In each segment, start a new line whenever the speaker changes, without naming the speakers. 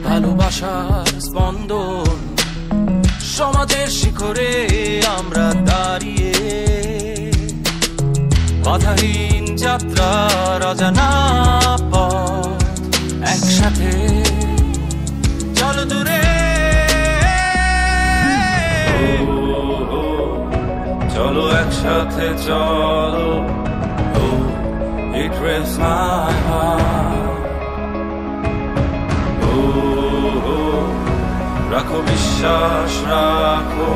ভালোবাসার স্পন্দন সমাজের শিখরে আমরা দাঁড়িয়ে বাধাহীন যাত্রার অজানা পথ একসাথে চলো দূরে চলো একসাথে চলো It rails my heart রাখো বিশ্বাস রাখো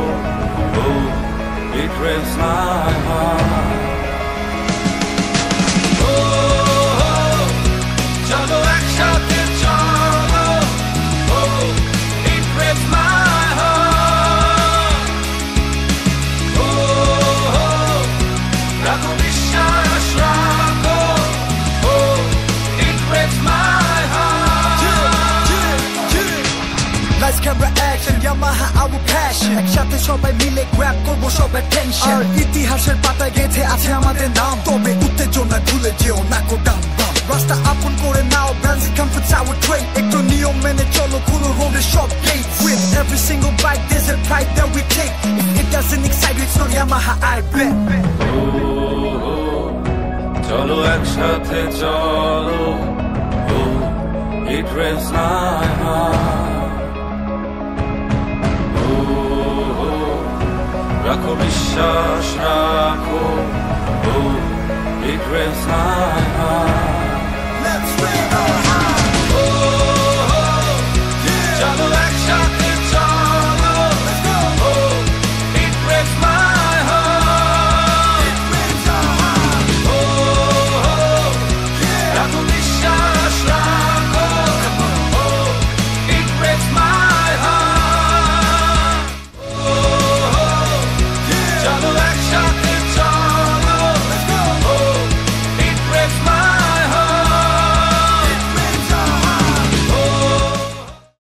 It rails my heart চলো একসাথে চলো It rails my heart রাখো বিশ্বাস রাখো It rails my heart
Lights, camera, action, Yamaha, our passion একসাথে সবাই মিলে গ্র্যাব করবো সবার টেনশন আর ইতিহাসের পাতায় গেঁথে আছে আমাদের নাম তবে উত্তেজনা ভুলে যেও না কো ডাম বাম রাস্তা আপন করে নাও ব্যালেন্স কমফর্টস আওয়ার ট্রেন একটু নিয়ম মেনে চলো খুলো রোডের সব gate with every single bite there's a pride that we take if it doesn't excite you it's not Yamaha I bet
চলো একসাথে চলো It rails my heart রাখো বিশ্বাস রাখো It rails my